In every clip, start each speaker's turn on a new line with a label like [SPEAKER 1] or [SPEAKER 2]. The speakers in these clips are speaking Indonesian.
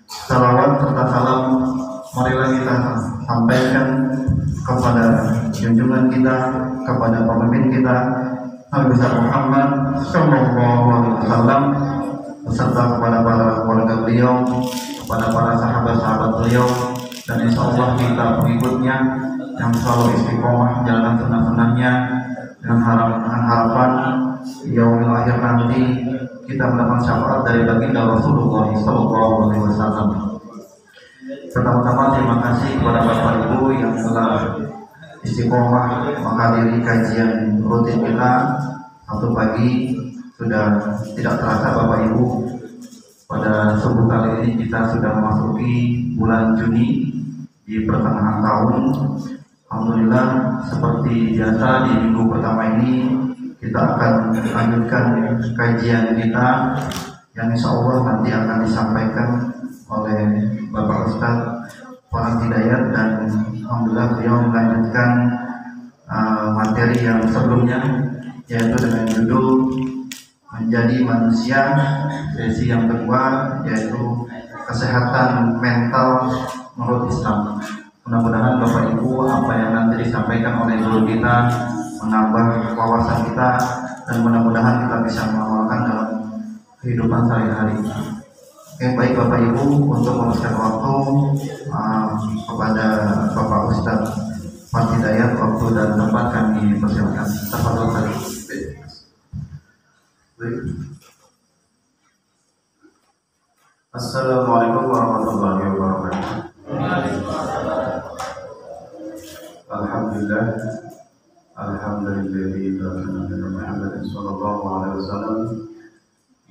[SPEAKER 1] Salawat serta salam marilah kita sampaikan kepada junjungan kita, kepada pemimpin kita Nabi besar Muhammad Sallallahu Alaihi Wasallam, beserta kepada para keluarga beliau, kepada para sahabat-sahabat beliau, dan insya Allah kita pengikutnya yang selalu istiqomah jalan sunnah-sunnahnya dengan harapan yaumil akhir nanti kita mendapat syafaat dari baginda Rasulullah Sallallahu Alaihi Wasallam. Pertama-tama terima kasih kepada Bapak Ibu yang telah istiqomah menghadiri kajian rutin kita Sabtu pagi. Sudah tidak terasa Bapak Ibu, pada subuh kali ini kita sudah memasuki bulan Juni di pertengahan tahun. Alhamdulillah, seperti biasa di minggu pertama ini kita akan lanjutkan kajian kita yang insya Allah nanti akan disampaikan oleh Bapak Ustadz Farhan Hidayat, dan alhamdulillah beliau melanjutkan materi yang sebelumnya, yaitu dengan judul Menjadi Manusia, sesi yang kedua yaitu kesehatan mental menurut Islam. Mudah-mudahan Bapak Ibu apa yang nanti disampaikan oleh guru kita menambah wawasan kita, dan mudah-mudahan kita bisa mengamalkan dalam kehidupan sehari-hari. Oke, baik Bapak Ibu, untuk memberikan waktu kepada Bapak Ustadz Farhan Hidayat, waktu dan tempat kami persilakan. Tafadhol tadi.
[SPEAKER 2] Assalamualaikum warahmatullahi wabarakatuh. Alhamdulillah, alhamdulillah Muhammad sallallahu alaihi wasallam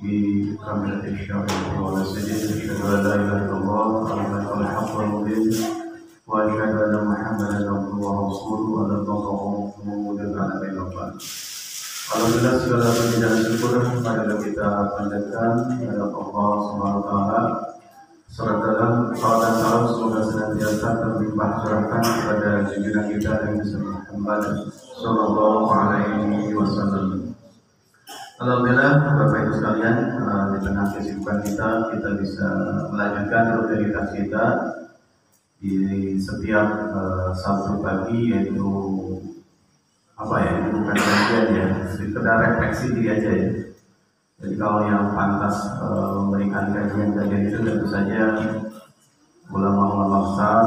[SPEAKER 2] bi kamilati syari'ati wa nasihi asyhadu an la ilaha illallah wa al-haqqul mubin wa asyhadu anna Muhammadan abduhu wa rasuluhu sallallahu alaihi wasallam. Alhamdulillah, segala puji dan syukur marilah kita panjatkan kepada Allah Subhanahu wa taala. Salat dan salam semoga senantiasa terlimpah curahkan kepada junjungan kita Nabi Muhammad sallallahu alaihi wasallam. Alhamdulillah, Bapak Ibu sekalian, di tengah kesibukan kita bisa melanjutkan rutinitas kita di setiap Sabtu pagi, yaitu bukan kajian ya, sekedar refleksi diri aja ya. Jadi kalau yang pantas memberikan kajian-kajian itu tentu saja ulama-ulama besar,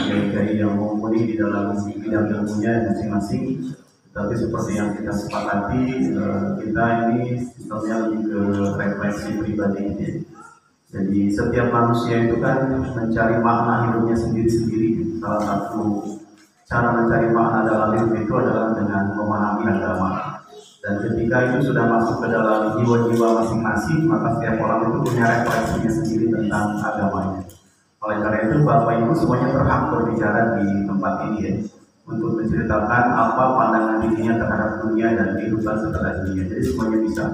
[SPEAKER 2] kiai-kiai yang mumpuni di dalam bidang ilmunya masing-masing. Tapi seperti yang kita sepakati, kita ini sistemnya lebih ke refleksi pribadi ini. Jadi setiap manusia itu kan mencari makna hidupnya sendiri-sendiri. Salah satu cara mencari makna dalam hidup itu adalah dengan memahami agama. Dan ketika itu sudah masuk ke dalam jiwa-jiwa masing-masing, maka setiap orang itu punya refleksinya sendiri tentang agamanya. Oleh karena itu, Bapak Ibu semuanya berhak berbicara di tempat ini ya, untuk menceritakan apa pandangan dirinya terhadap dunia dan kehidupan setelah dunia. Jadi semuanya bisa.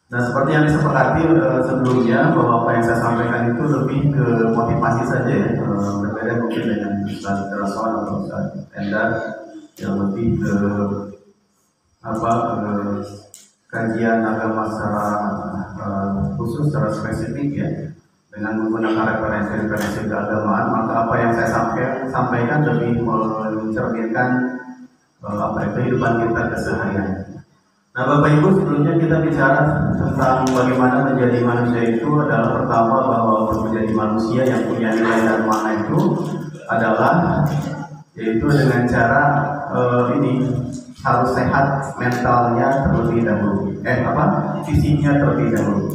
[SPEAKER 2] Nah, seperti yang disepakati sebelumnya, bahwa apa yang saya sampaikan itu lebih ke motivasi saja ya, berbeda mungkin dengan Ustaz Rasul atau Ustaz Endar yang lebih ke kajian agama secara khusus, secara spesifik ya, dengan menggunakan referensi keagamaan. Maka apa yang saya sampaikan lebih mencerminkan kehidupan kita keseharian. Nah, Bapak Ibu, sebelumnya kita bicara tentang bagaimana menjadi manusia itu adalah pertama bahwa untuk menjadi manusia yang punya nilai dan makna itu adalah yaitu dengan cara harus sehat mentalnya terlebih dahulu, fisiknya terlebih dahulu.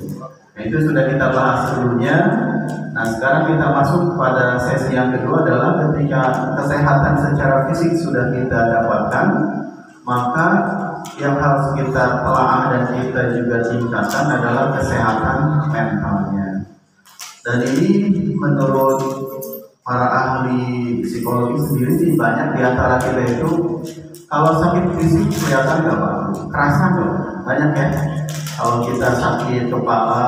[SPEAKER 2] Nah, itu sudah kita bahas sebelumnya. Nah, sekarang kita masuk pada sesi yang kedua, adalah ketika kesehatan secara fisik sudah kita dapatkan, maka yang harus kita telah dan kita juga tingkatkan adalah kesehatan mentalnya. Dan ini menurut para ahli psikologi sendiri sih, banyak di antara kita itu kalau sakit fisik kelihatan nggak Pak? Kerasa nggak? Banyak ya. Kalau kita sakit kepala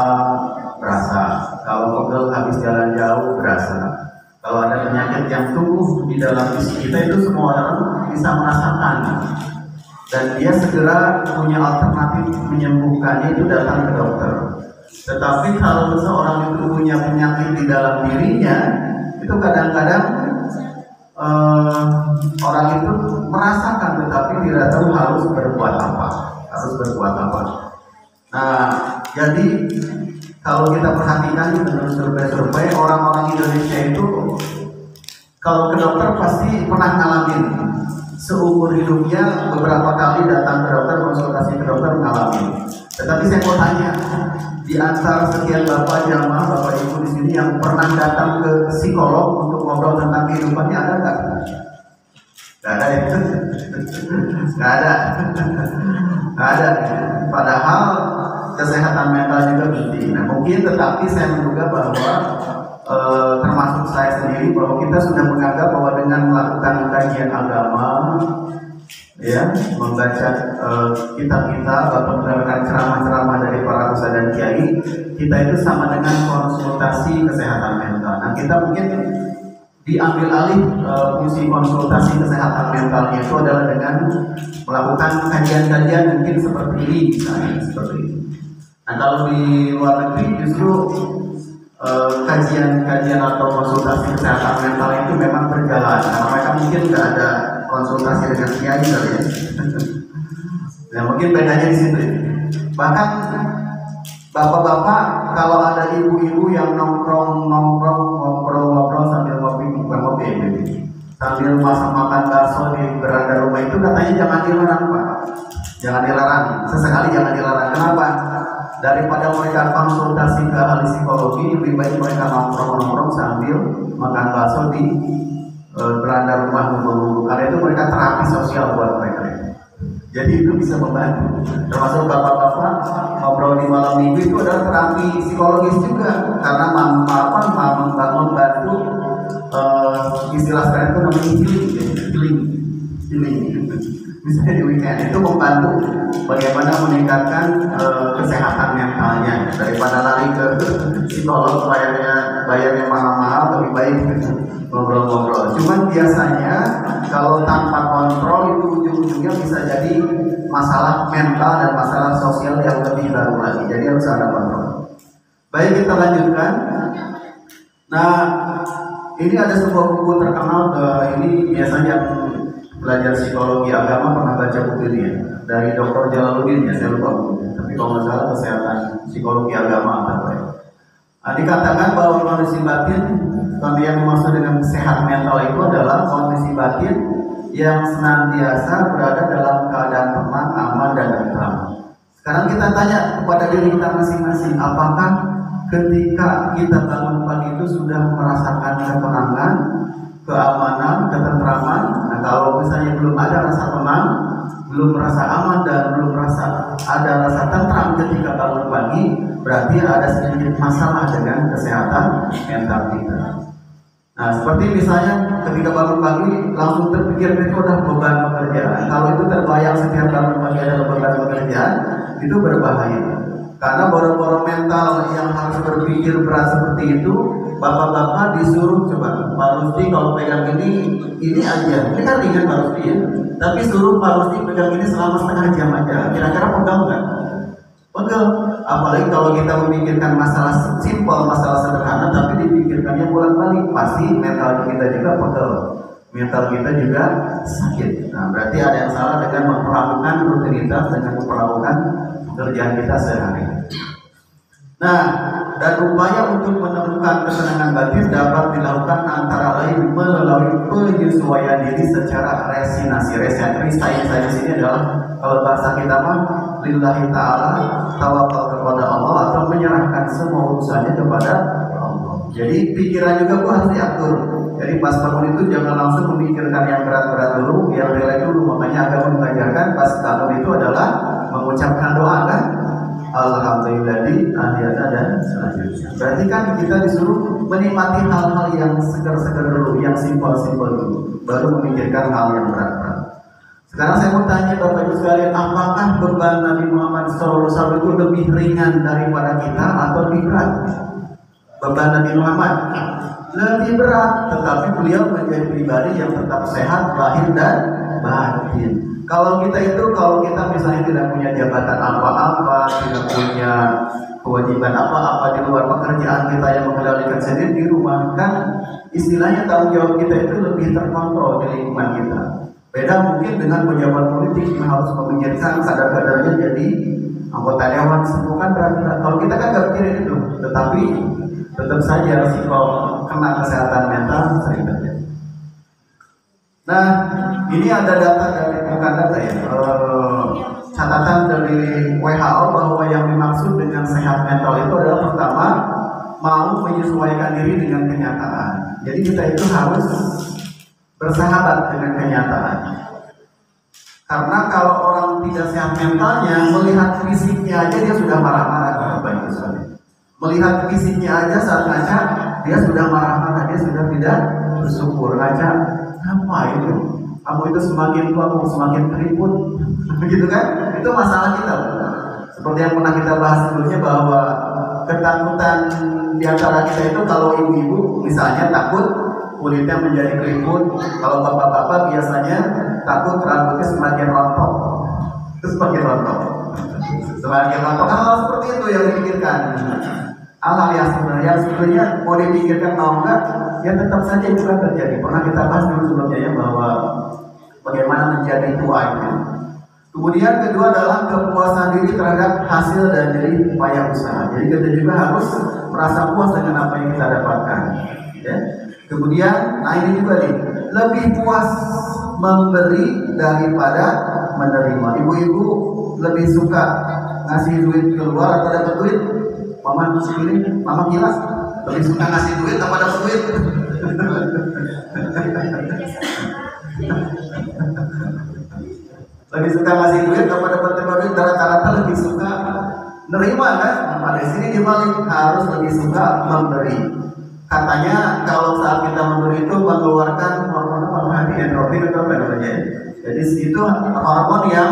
[SPEAKER 2] berasa, kalau pegel habis jalan jauh berasa. Kalau ada penyakit yang tumbuh di dalam fisik kita itu semua orang bisa merasakan. Dan dia segera punya alternatif menyembuhkannya, itu datang ke dokter. Tetapi kalau seseorang itu punya penyakit di dalam dirinya itu kadang-kadang orang itu merasakan tetapi tidak tahu harus berbuat apa, Nah, jadi kalau kita perhatikan menurut survei orang-orang Indonesia itu kalau ke dokter pasti pernah ngalamin seumur hidupnya beberapa kali datang ke dokter, konsultasi ke dokter ngalamin. Tetapi saya mau tanya, di antara sekian bapak jamaah, bapak ibu di sini yang pernah datang ke psikolog untuk ngobrol tentang kehidupannya ada nggak? Nggak ada ya? Nggak ada. Padahal kesehatan mental juga penting. Nah, mungkin tetapi saya menduga bahwa termasuk saya sendiri bahwa kita sudah menganggap bahwa dengan melakukan kajian agama, ya, membaca kitab-kitab atau mendengarkan ceramah-ceramah dari para ustadz dan kiai, kita itu sama dengan konsultasi kesehatan mental. Nah, kita mungkin diambil alih fungsi konsultasi kesehatan mentalnya itu adalah dengan melakukan kajian-kajian mungkin seperti ini, misalnya seperti ini. Nah, kalau di luar negeri justru kajian-kajian atau konsultasi kesehatan mental itu memang berjalan karena mereka mungkin nggak ada konsultasi dengan kiai kali ya. Nah, mungkin bedanya di situ. Bahkan bapak-bapak kalau ada ibu-ibu yang nongkrong ngobrol sambil ngopi sambil makan bakso di beranda rumah itu katanya jangan dilarang, Pak. Jangan dilarang, sesekali jangan dilarang. Kenapa? Daripada mereka konsultasi ke ahli psikologi, lebih baik mereka nongkrong sambil makan bakso di beranda rumah nunggu. Karena itu mereka terapi sosial buat mereka. Jadi itu bisa membantu. Termasuk bapak-bapak ngobrol di malam minggu itu adalah terapi psikologis juga, karena membantu istilah sekarang itu namanya healing. Misalnya di weekend itu membantu bagaimana meningkatkan kesehatan mentalnya, daripada lari ke psikolog bayarnya mahal-mahal, lebih baik ngobrol-ngobrol. Cuman biasanya kalau tanpa kontrol itu ujung-ujungnya bisa jadi masalah mental dan masalah sosial yang lebih baru lagi. Jadi harus ada kontrol. Baik, kita lanjutkan. Nah, ini ada sebuah buku terkenal, ini biasanya belajar psikologi agama pernah baca buku ini ya, dari Dr. Jalaluddin ya, saya lupa bukunya, tapi kalau nggak salah kesehatan psikologi agama atau apa ya. Nah, dikatakan bahwa kondisi batin, kalau yang dimaksud dengan sehat mental itu adalah kondisi batin yang senantiasa berada dalam keadaan tenang, aman, dan tentram. Sekarang kita tanya kepada diri kita masing-masing, apakah ketika kita bangun pagi itu sudah merasakan ketenangan, keamanan, ketentraman? Nah, kalau misalnya belum ada rasa tenang, belum merasa aman, dan belum merasa ada rasa tentram ketika bangun pagi, berarti ada sedikit masalah dengan kesehatan mental kita. Nah, seperti misalnya ketika bangun pagi langsung terpikir itu ada beban pekerjaan. Kalau itu terbayang setiap bangun pagi ada beban pekerjaan, itu berbahaya. Karena boro-boro mental yang harus berpikir berat seperti itu, bapak-bapak disuruh coba, Pak Rusdi kalau pegang ini aja, ini kan ringan Pak Rusdi ya, tapi suruh Pak Rusdi pegang ini selama setengah jam aja, kira-kira pegang nggak? Pegang. Apalagi kalau kita memikirkan masalah simpel, masalah sederhana, tapi dipikirkannya bolak-balik, pasti mental kita juga pegel, mental kita juga sakit. Nah, berarti ada yang salah dengan memperlakukan rutinitas, dengan memperlakukan pekerjaan kita sehari. Nah, dan upaya untuk menemukan ketenangan batin dapat dilakukan antara lain melalui penyesuaian diri secara resinasi. Resinasi di sini adalah kalau bahasa kita mah lillahi ta'ala, tawakal kepada Allah, atau menyerahkan semua urusannya kepada Allah. Jadi pikiran juga harus diatur. Jadi pas bangun itu jangan langsung memikirkan yang berat-berat dulu, yang rileks dulu. Makanya agama mengajarkan pas bangun itu adalah mengucapkan doa kan, alhamdulillahi ahyana dan selanjutnya. Berarti kan kita disuruh menikmati hal-hal yang segar-segar dulu, yang simpel-simpel dulu, baru memikirkan hal yang berat-berat. Sekarang saya mau tanya Bapak Ibu sekalian, apakah beban Nabi Muhammad SAW itu lebih ringan daripada kita atau lebih berat? Beban Nabi Muhammad lebih berat, tetapi beliau menjadi pribadi yang tetap sehat lahir dan batin. Kalau kita misalnya tidak punya jabatan apa-apa, tidak punya kewajiban apa-apa di luar pekerjaan kita yang mengendalikan sendiri di rumah, kan istilahnya tanggung jawab kita itu lebih terkontrol di lingkungan kita. Beda mungkin dengan pejabat politik yang harus memikirkan kadar-kadarnya jadi anggota dewan, semua kan berat. Kalau kita kan nggak pikirin itu, tetapi tetap saja risiko kena kesehatan mental sering terjadi. Nah, ini ada data dari bukan data ya, catatan dari WHO bahwa yang dimaksud dengan sehat mental itu adalah pertama mau menyesuaikan diri dengan kenyataan. Jadi kita itu harus bersahabat dengan kenyataan. Karena kalau orang tidak sehat mentalnya, melihat fisiknya aja dia sudah marah-marah, Bapak Ibu. Melihat fisiknya aja saat ngaca, dia sudah marah-marah, dia sudah tidak bersyukur. Ngaca, apa itu? Kamu itu semakin tua, kamu semakin keriput, begitu kan? Itu masalah kita. Seperti yang pernah kita bahas sebelumnya bahwa ketakutan di antara kita itu kalau ibu-ibu misalnya takut kulitnya menjadi keriput, kalau bapak-bapak biasanya takut rambutnya semakin rontok, semakin rontok. Hal seperti itu yang dipikirkan. Hal yang sebenarnya mau dipikirkan mau enggak, ya tetap saja itu kan terjadi. Pernah kita bahas dulu sebelumnya ya bahwa bagaimana menjadi tua itu. Kemudian kedua adalah kepuasan diri terhadap hasil dan dari upaya usaha. Jadi kita juga harus merasa puas dengan apa yang kita dapatkan. Ya. Kemudian, nah ini juga nih, lebih puas memberi daripada menerima. Ibu-ibu lebih suka ngasih duit keluar atau dapat duit? Mama segini, mama gila, lebih suka ngasih duit apa dapat duit? Lebih suka ngasih duit apa dapat duit? Rata-rata lebih suka nerima kan? Nah, di sini dibalik harus lebih suka memberi. Katanya kalau saat kita memberi itu mengeluarkan hormon apa? Endorfin atau apa namanya? Jadi itu hormon yang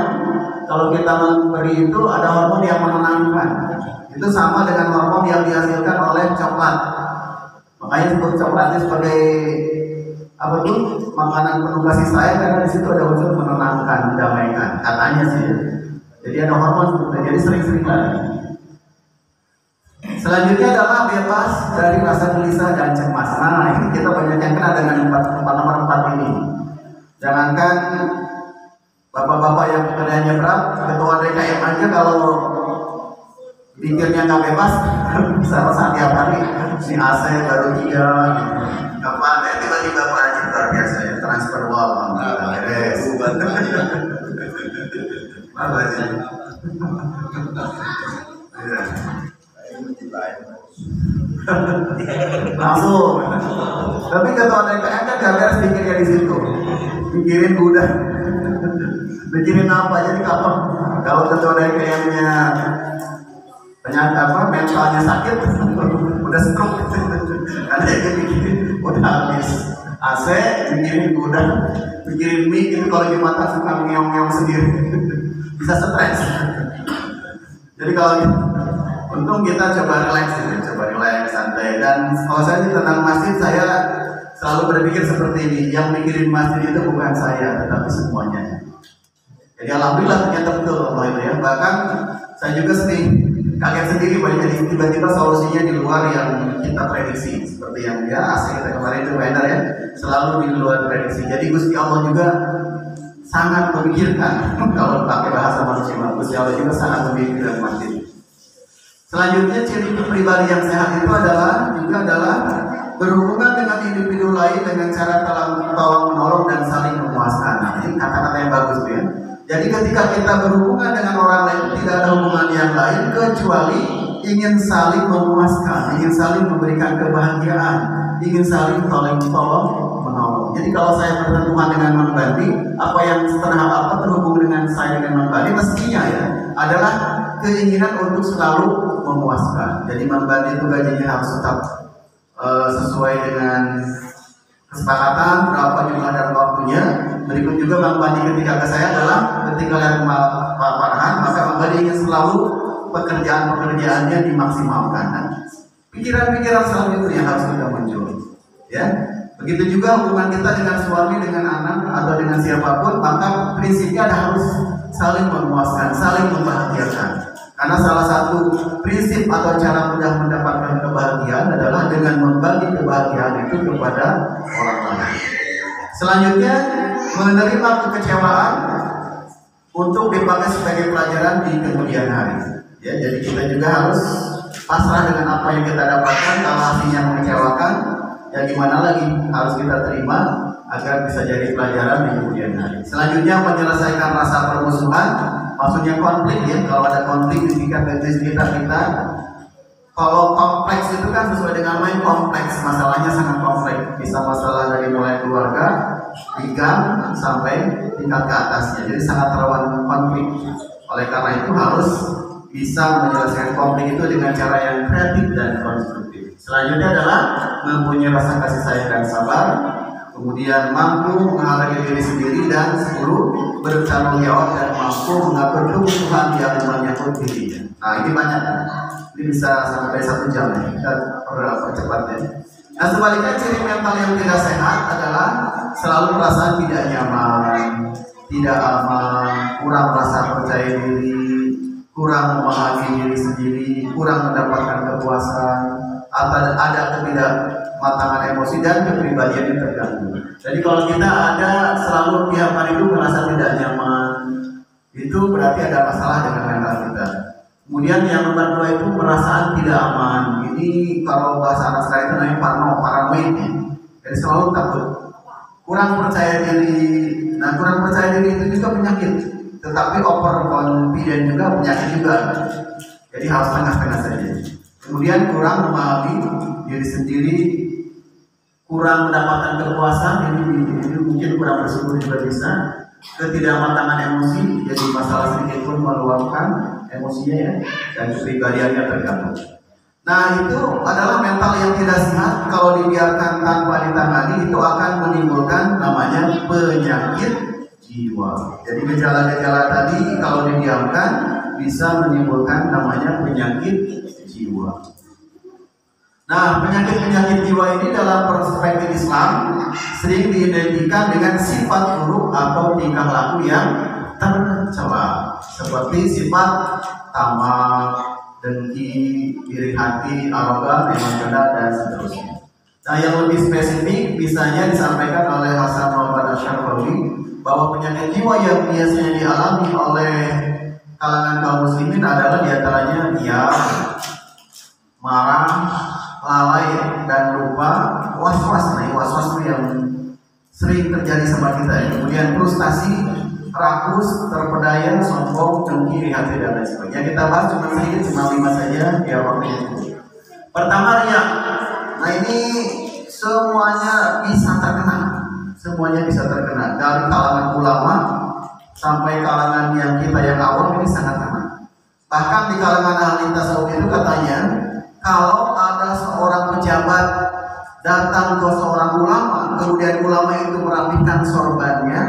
[SPEAKER 2] kalau kita memberi itu ada hormon yang menenangkan. Itu sama dengan hormon yang dihasilkan oleh coklat. Makanya disebut coklat itu sebagai apa tuh? Makanan penuh kasih sayang karena di situ ada unsur menenangkan, mendamaikan. Katanya sih. Jadi ada hormon seperti itu. Jadi sering-sering lagi. Selanjutnya adalah bebas dari rasa gelisah dan cemas. Nah, ini kita banyak yang kena dengan nomor 4 ini. Jangankan bapak-bapak yang pekerjaannya berat, ketua DKM aja kalau pikirnya nggak bebas, bisa rasa tiap hari si AC baru 3 gitu. Kapan tiba-tiba Pak luar biasa ya, transfer uang, beres. Apa sih? Langsung. Tapi ketua DKM kan gak beres pikirnya di situ. Pikirin gudang, pikirin apa? Jadi kalau ketua DKM-nya penyakit apa, mentalnya sakit, udah stroke. Ada yang pikirin udah habis AC, pikirin gudang, pikirin mie itu kalau di mata suka ngeong-ngeong sendiri, bisa stres. Jadi kalau untung kita coba relax, santai. Dan kalau saya tentang masjid, saya selalu berpikir seperti ini. Yang mikirin masjid itu bukan saya, tetapi semuanya. Jadi alhamdulillah ternyata betul Allah itu ya. Bahkan saya juga sering kaget sendiri banyak tiba-tiba solusinya di luar yang kita prediksi. Seperti yang ya asli kita kemarin itu weather ya, selalu di luar prediksi. Jadi Gusti Allah juga sangat memikirkan. Kalau pakai bahasa manusia, Gusti Allah juga sangat memikirkan masjid. Selanjutnya ciri pribadi yang sehat itu adalah berhubungan dengan individu lain dengan cara tolong menolong dan saling memuaskan. Nah, ini kata-kata yang bagus ya. Jadi ketika kita berhubungan dengan orang lain tidak ada hubungan yang lain kecuali ingin saling memuaskan, ingin saling memberikan kebahagiaan, ingin saling tolong menolong. Jadi kalau saya berhubungan dengan Mang Bandi, apa yang terhubung dengan saya dengan Mang Bandi mestinya ya adalah keinginan untuk selalu memuaskan. Jadi Mang Bandi itu gajinya harus tetap sesuai dengan kesepakatan berapa jumlah dan waktunya. Berikut juga Mang Bandi ketika ke saya adalah ketika lihat Pak Farhan, maka Mang Bandi ingin selalu pekerjaannya dimaksimalkan. Nah, pikiran-pikiran selalu itu yang harus kita muncul. Ya, begitu juga hubungan kita dengan suami, dengan anak atau dengan siapapun, maka prinsipnya ada harus saling memuaskan, saling membahagiakan.
[SPEAKER 1] Karena salah satu prinsip atau cara mudah mendapatkan kebahagiaan adalah dengan membagi kebahagiaan itu kepada orang lain. Selanjutnya, menerima kekecewaan untuk dipakai sebagai pelajaran di kemudian hari. Ya, jadi kita juga harus pasrah dengan apa yang kita dapatkan. Kalau hasilnya mengecewakan, ya gimana lagi, harus kita terima agar bisa jadi pelajaran di kemudian hari. Selanjutnya, menyelesaikan rasa permusuhan, maksudnya konflik ya. Kalau ada konflik di sekitar kita, kalau kompleks itu kan sesuai dengan main kompleks, masalahnya sangat kompleks. Bisa masalah dari mulai keluarga, hingga sampai tingkat ke atasnya. Jadi sangat rawan konflik. Oleh karena itu harus bisa menyelesaikan konflik itu dengan cara yang kreatif dan konstruktif. Selanjutnya adalah mempunyai rasa kasih sayang dan sabar. Kemudian mampu menghargai diri sendiri dan 10 bertanggung jawab dan mampu mengatur kebutuhan yang menyangkut dirinya. Nah ini banyak, ini bisa sampai 1 jam ya. Kita percepat ya. Nah sebaliknya ciri mental yang tidak sehat adalah selalu perasaan tidak nyaman, tidak aman, kurang merasa percaya diri, kurang memahami diri sendiri, kurang mendapatkan kepuasan, atau ada ketidakmatangan emosi dan kepribadian yang terganggu. Jadi kalau kita ada selalu tiap hari itu merasa tidak nyaman, itu berarti ada masalah dengan mental kita. Kemudian yang nomor 2 itu perasaan tidak aman. Ini kalau bahasa anak saya itu namanya paranoid. Jadi selalu takut, kurang percaya diri. Nah kurang percaya diri itu juga penyakit. Tetapi overconfident juga penyakit juga. Jadi harus tengah-tengah saja. Kemudian kurang memahami diri sendiri, kurang mendapatkan kepuasan, ini mungkin kurang bersyukur juga bisa. Ketidakmatangan emosi, jadi masalah sedikit pun meluapkan emosinya ya, dan kepribadiannya terganggu. Nah itu adalah mental yang tidak sehat. Kalau dibiarkan tanpa ditangani itu akan menimbulkan namanya penyakit jiwa. Jadi gejala-gejala tadi kalau didiamkan bisa menimbulkan namanya penyakit jiwa. Nah, penyakit-penyakit jiwa ini dalam perspektif Islam sering diidentikan dengan sifat buruk atau tingkah laku yang tercela, seperti sifat tamak, dengki, iri hati, arogan, emosional, dan seterusnya. Nah, yang lebih spesifik misalnya disampaikan oleh Hasan Muhammad Asy'ari bahwa penyakit jiwa yang biasanya dialami oleh kalangan kaum muslimin adalah diantaranya diam, marah, lalai, dan lupa, was-was. Nah, was-was itu yang sering terjadi sama kita ya. Kemudian frustasi, rakus, terpedaya, sombong, dengki, iri hati, dan lain sebagainya. Kita bahas cuma sedikit, cuma 5 saja ya waktunya. Pertama riya. Nah ini semuanya bisa terkena. Semuanya bisa terkena. Dari kalangan ulama sampai kalangan yang kita yang awam ini sangat kena. Bahkan di kalangan ahli tasawuf itu katanya, kalau ada seorang pejabat datang ke seorang ulama, kemudian ulama itu merapikan sorbannya,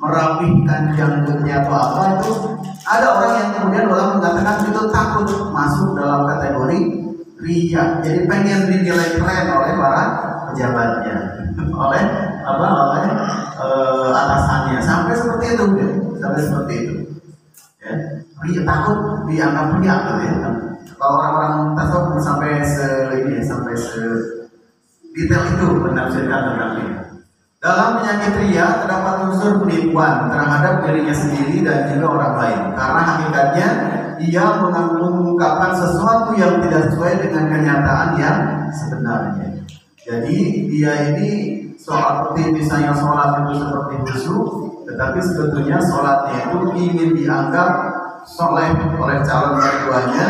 [SPEAKER 1] merapihkan janggutnya atau apa, itu ada orang yang kemudian ulama mengatakan itu takut masuk dalam kategori riya. Jadi pengen dinilai keren oleh para pejabatnya, oleh atasannya, sampai seperti itu ya. Sampai seperti itu ya. Riya, takut dianggap riya gitu ya. Kalau orang-orang tasawuf sampai detail itu menafsirkan tentang ini. Dalam penyakit riya terdapat unsur penipuan terhadap dirinya sendiri dan juga orang lain. Karena hakikatnya dia mengungkapkan sesuatu yang tidak sesuai dengan kenyataan yang sebenarnya. Jadi dia ini seperti misalnya sholat itu seperti khusyuk, tetapi sebetulnya sholatnya itu ingin dianggap soleh oleh calon mertuanya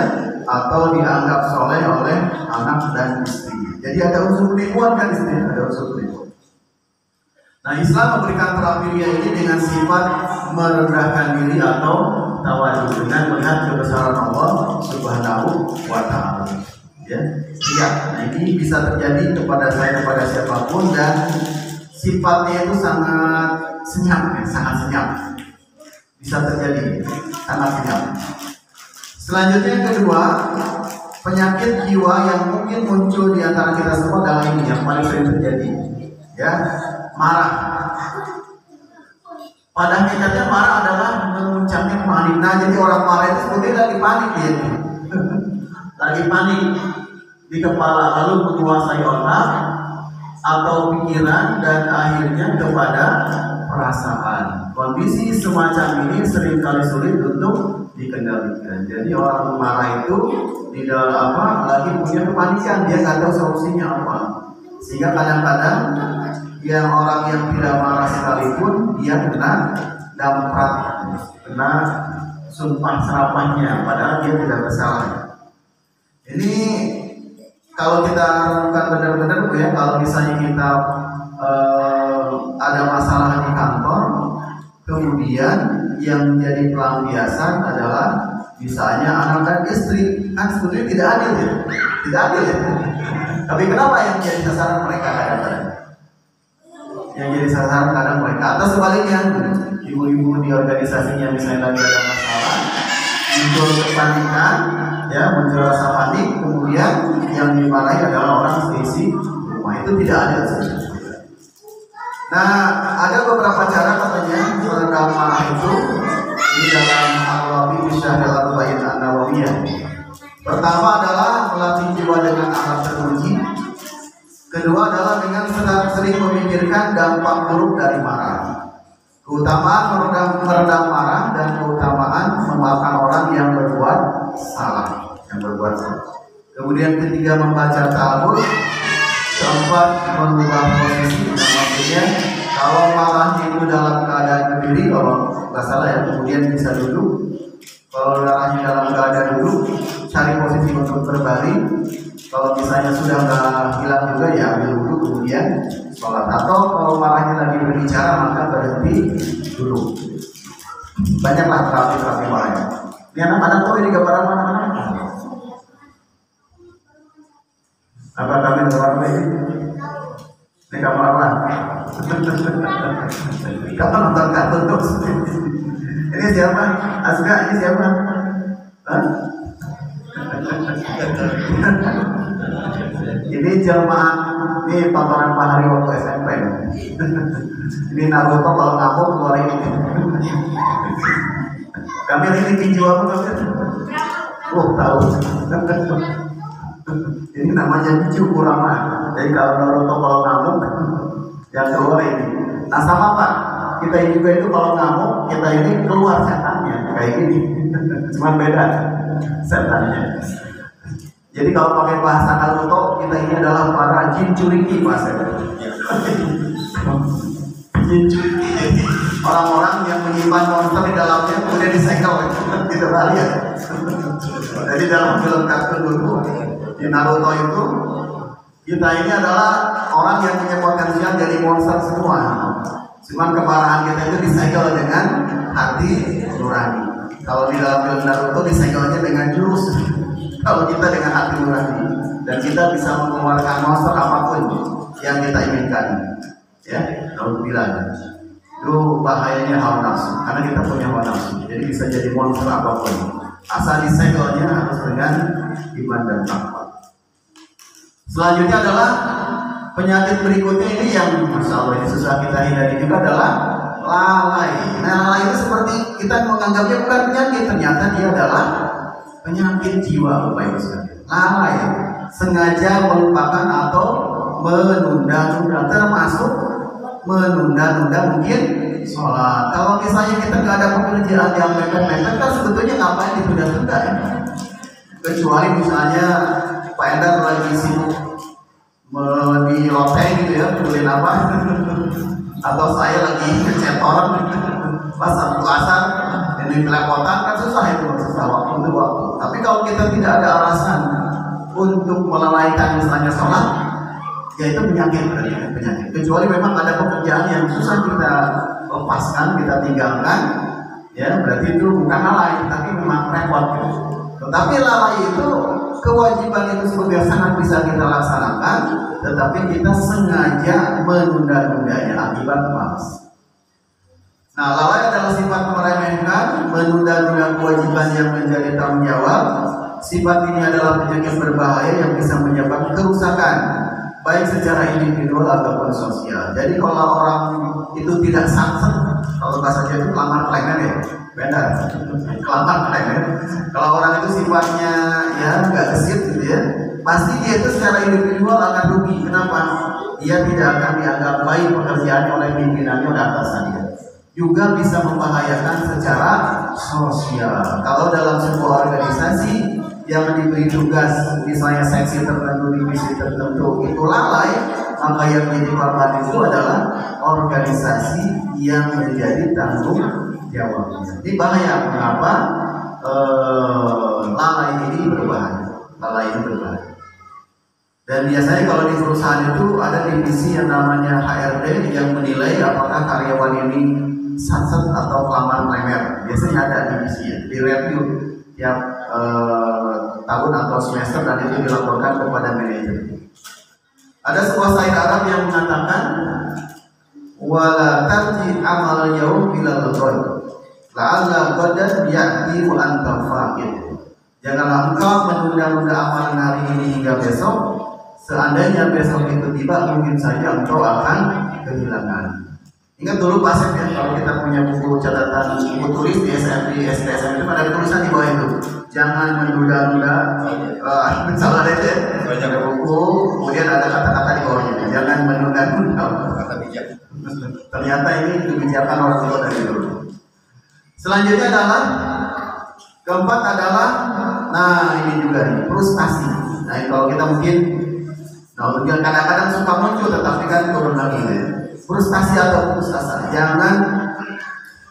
[SPEAKER 1] atau dianggap soleh oleh anak dan istri. Jadi ada unsur penipuan kan istrinya, ada unsur penipuan. Nah Islam memberikan terapi riya ini dengan sifat merendahkan diri atau tawadhu dengan melihat kebesaran Allah Subhanahu wa Ta'ala. Ya, nah ini bisa terjadi kepada saya, kepada siapapun, dan sifatnya itu sangat senyap, ya, sangat senyap. Bisa terjadi sangat senyap. Selanjutnya yang kedua, penyakit jiwa yang mungkin muncul di antara kita semua adalah ini yang paling sering terjadi, ya, marah.
[SPEAKER 2] Pada hakikatnya marah adalah memuncaknya panik. Nah, jadi orang marah itu sebetulnya lagi panik dia. Lagi panik di kepala, lalu menguasai otak atau pikiran dan akhirnya kepada perasaan. Kondisi semacam ini seringkali sulit untuk dikendalikan. Jadi orang marah itu tidak lagi punya kepanikan, dia nggak tahu solusinya apa. Sehingga kadang-kadang yang orang yang tidak marah sekalipun dia kena dampak, kena sumpah serapahnya, padahal dia tidak bersalah. Ini kalau kita bukan benar-benar ya, kalau misalnya kita ada masalah di kantor, kemudian yang menjadi pelampiasan adalah misalnya anak dan istri, kan sebetulnya tidak adil ya, tidak adil ya. Tapi kenapa yang menjadi sasaran mereka kadang-kadang? Yang jadi sasaran kadang mereka, atau sebaliknya ibu-ibu di organisasinya misalnya lagi ada masalah, muncul kepanikan, ya muncul rasa panik, kemudian yang dimarahi adalah orang seisi rumah. Itu tidak adil. Nah, ada beberapa cara katanya meredam marah itu di dalam Al-Wabi Syarhil Arba'in An-Nawawiyah. Pertama adalah melatih jiwa dengan akhlak terpuji. Kedua adalah dengan sering memikirkan dampak buruk dari marah. Keutamaan meredam marah dan keutamaan memaafkan orang yang berbuat salah, Kemudian ketiga membaca ta'awudz. Keempat mengubah posisi. Maksudnya kalau marahnya itu dalam keadaan berdiri, kalau nggak salah ya, kemudian bisa duduk. Kalau marahnya dalam keadaan duduk, cari posisi untuk berbaring. Kalau misalnya sudah nggak hilang juga ya ambil duduk kemudian sholat. Atau kalau marahnya lagi berbicara maka berhenti dulu. Banyaklah terapi marahnya. Ini anak-anak tahu ini gambaran mana-mana? Apa kami gambar ini? Ini gambar apa? Kamu nonton kartun terus. Ini siapa? Asga, ini siapa? Hah? Ini jemaah, ini paparan Pak Hari waktu SMP. Ini Naruto kalau ngapur keluar ini. Kami ini tinju apa kami? Oh tahu. Ini namanya tinju Kurama. Jadi kalau Naruto kalau ngamuk, yang keluar ini. Nah sama Pak, kita ini juga itu kalau ngamuk, kita ini keluar setannya kayak gini. Cuma beda setannya. Jadi kalau pakai bahasa Naruto, kita ini adalah para Jinchuriki Mas. Jinchuriki, orang-orang yang menyimpan monster di dalamnya kemudian disegel gitu kali ya. Jadi dalam film kartun dulu di Naruto itu kita ini adalah orang yang punya potensial jadi monster semua. Cuman kemarahan kita itu disegel dengan hati nurani. Kalau di dalam film Naruto disegelnya dengan jurus. Kalau kita dengan hati nurani dan kita bisa mengeluarkan monster apapun yang kita inginkan, ya, kalau bilang itu bahayanya hawa nafsu, karena kita punya hawa nafsu, jadi bisa jadi monster apapun. Asal disegelnya harus dengan iman dan takwa. Selanjutnya adalah penyakit berikutnya ini yang masya Allah ini susah kita hindari juga adalah lalai. Nah lalai itu seperti kita menganggapnya bukan penyakit, ternyata dia adalah penyakit jiwa, Bapak Ibu sekalian. Lalai, sengaja melupakan atau menunda-nunda, termasuk menunda-nunda mungkin sholat. Kalau misalnya kita nggak ada pekerjaan yang mepet-mepet, kan sebetulnya ngapain ditunda-tunda ya? Kecuali misalnya Pak Endar lagi sibuk di loteng gitu ya, beliin apa? Atau saya lagi ngecetor pas Sabtu Asar ini pelepotan, kan susah itu, susah waktu untuk waktu. Tapi kalau kita tidak ada alasan untuk melalaikan misalnya sholat, ya itu penyakit berarti, penyakit. Kecuali memang ada pekerjaan yang susah kita lepaskan, kita tinggalkan, ya berarti itu bukan lalai, tapi memang repot. Tetapi lalai itu kewajiban itu sebenarnya sangat bisa kita laksanakan, tetapi kita sengaja menunda-nundanya akibat malas. Nah, lalai adalah sifat meremehkan, menunda-nunda kewajiban yang menjadi tanggung jawab. Sifat ini adalah penyakit berbahaya yang bisa menyebabkan kerusakan, baik secara individual ataupun sosial. Jadi kalau orang itu tidak samsek kalau bahasa Jawa itu kelamar klenger ya, beda. Kelamar klenger. Kalau orang itu sifatnya ya nggak gesit gitu ya, pasti dia itu secara individual akan rugi. Kenapa? Dia tidak akan dianggap baik pekerjaannya oleh pimpinannya, oleh atasannya. Juga bisa membahayakan secara sosial. Kalau dalam sebuah organisasi yang diberi tugas, misalnya seksi tertentu, divisi tertentu itu lalai, maka yang menjadi korban itu adalah organisasi yang menjadi tanggung jawabnya. Ini bahaya. Mengapa? Lalai ini berbahaya. Lalai ini berbahaya. Dan biasanya kalau di perusahaan itu ada divisi yang namanya HRD yang menilai apakah karyawan ini satset atau kelamar klemer. Biasanya ada divisi ya, di review tiap tahun atau semester, dan itu dilaporkan kepada manajer. Ada sebuah syair Arab yang mengatakan wala tarji amal yaum ila al-ghad la'alla ghadan ya'ti wa anta faqid. Janganlah engkau menunda-nunda amalan hari ini hingga besok. Seandainya besok itu tiba, mungkin saja engkau akan kehilangan. Ingat dulu Pak ya, kalau kita punya buku catatan, buku tulis di SMP, STSM itu ada tulisan di bawah itu, jangan menunda-nunda. Salah deh ya, baca buku, kemudian ada kata-kata di bawahnya, jangan menunda-nunda. Kata bijak. Ternyata ini kebijakan orang tua dari dulu. Selanjutnya adalah keempat adalah, nah ini juga nih, frustasi. Nah kalau kita mungkin, kadang-kadang suka muncul, tetapi kan turun lagi ya. Frustasi atau putus asa. Jangan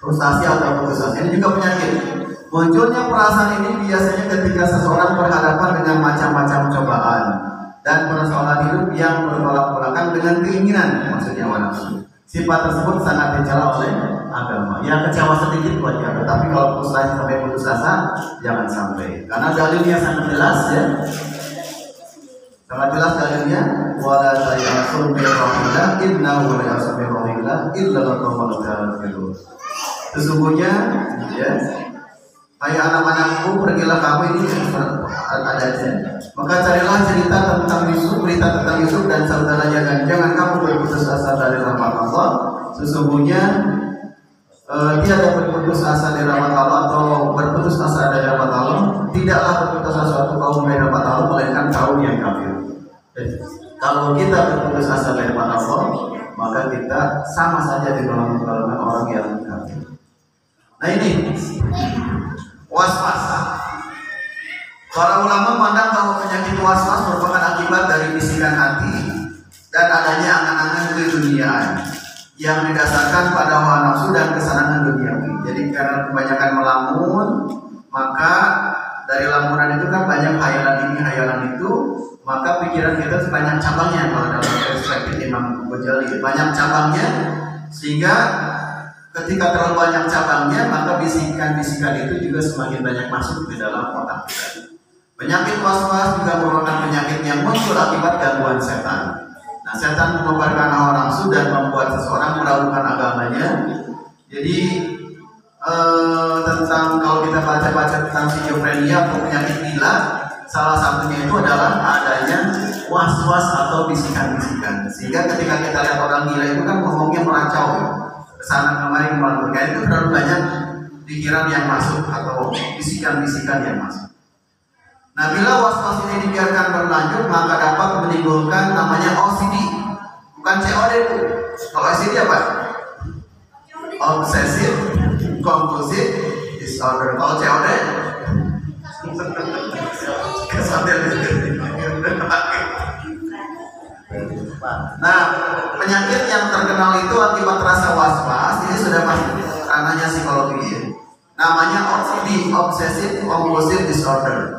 [SPEAKER 2] frustasi atau putus asa. Ini juga penyakit. Munculnya perasaan ini biasanya ketika seseorang berhadapan dengan macam-macam cobaan dan persoalan hidup yang bertolak belakang dengan keinginan, maksudnya nafsu. Sifat tersebut sangat dicela oleh agama. Ya kecewa sedikit wajar, tetapi kalau frustasi sampai putus asa, jangan sampai. Karena dalilnya sangat jelas ya. Sangat jelas dalilnya, wala ta'asul bi rahillah innahu la yasbi rahillah illa al-qawmal kafirun. Sesungguhnya ya, hai anak-anakku, pergilah kamu ini ada aja. Maka carilah cerita tentang Yusuf, berita tentang Yusuf dan saudaranya, dan jangan kamu berputus asa dari rahmat Allah. Sesungguhnya dia ada berputus asa dari rahmat Allah atau berputus asa dari rahmat Allah. Tidaklah berputus asa suatu kaum dari rahmat Allah melainkan kaum yang kafir. Kalau kita berputus asa dari rahmat Allah, maka kita sama saja di dalam golongan orang yang kafir. Nah ini was-was. Para ulama memandang bahwa penyakit was-was merupakan akibat dari bisikan hati dan adanya angan-angan keduniaan yang didasarkan pada hawa nafsu dan kesenangan duniawi. Jadi karena kebanyakan melamun, maka dari lamunan itu kan banyak hayalan ini, hayalan itu, maka pikiran kita banyak cabangnya. Kalau dalam perspektif Imam Ghazali, banyak cabangnya, sehingga ketika terlalu banyak cabangnya, maka bisikan-bisikan itu juga semakin banyak masuk ke dalam otak kita. Penyakit was-was juga merupakan penyakit yang muncul akibat gangguan setan. Nah, setan mengobarkan hawa nafsu dan membuat seseorang meragukan agamanya. Jadi tentang, kalau kita baca-baca tentang skizofrenia atau penyakit gila, salah satunya itu adalah adanya was-was atau bisikan-bisikan. Sehingga ketika kita lihat orang gila itu kan ngomongnya meracau, kesana kemari melambungkan, itu terlalu banyak pikiran yang masuk atau bisikan-bisikan yang masuk. Nah, bila was-was ini dibiarkan berlanjut, maka dapat menimbulkan namanya OCD, bukan COD itu. Kalau OCD apa? Obsessive Compulsive Disorder. Kalau COD? Nah, penyakit yang terkenal itu akibat rasa was-was, ini sudah masuk ranahnya psikologi ya. Namanya OCD, Obsessive Compulsive Disorder.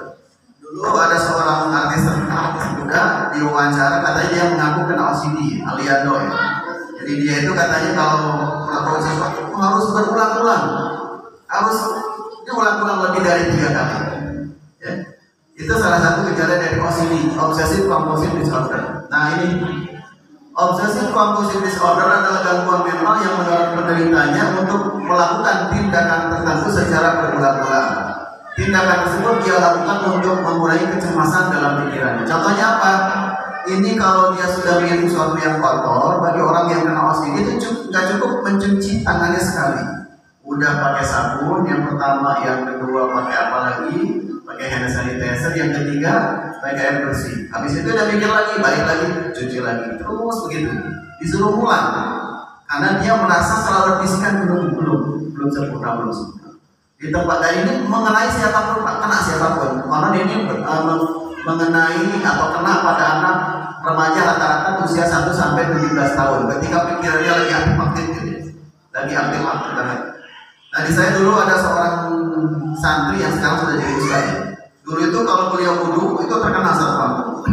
[SPEAKER 2] Dulu ada seorang artis muda diwawancara, katanya dia mengaku kena OCD, Aliando ya. Jadi dia itu katanya kalau melakukan sesuatu harus berulang-ulang, harus diulang-ulang lebih dari 3 kali. Ya. Itu salah satu gejala dari OCD, Obsessive Compulsive Disorder. Nah ini Obsessive Compulsive Disorder adalah gangguan mental yang mendorong penderitanya untuk melakukan tindakan tertentu secara berulang-ulang. Tindakan tersebut dia lakukan untuk mengurangi kecemasan dalam pikirannya. Contohnya apa? Ini kalau dia sudah menyentuh sesuatu yang kotor, bagi orang yang kena OCD itu nggak cukup mencuci tangannya sekali.
[SPEAKER 1] udah pakai sabun, yang pertama, yang kedua pakai apa lagi? Pakai hand sanitizer, yang ketiga pakai air bersih. Habis itu udah mikir lagi, balik lagi, cuci lagi, terus begitu. Disuruh pulang, karena dia merasa selalu bisikan belum sempurna. Di tempat lain ini mengenai siapapun, kena siapapun. Karena ini mengenai atau kena pada anak remaja rata-rata usia 1 sampai 17 tahun. Ketika pikirannya lagi aktif banget. Nah, di saya dulu ada seorang santri yang sekarang sudah jadi ustaz. Dulu itu kalau beliau wudu itu terkena sarpam.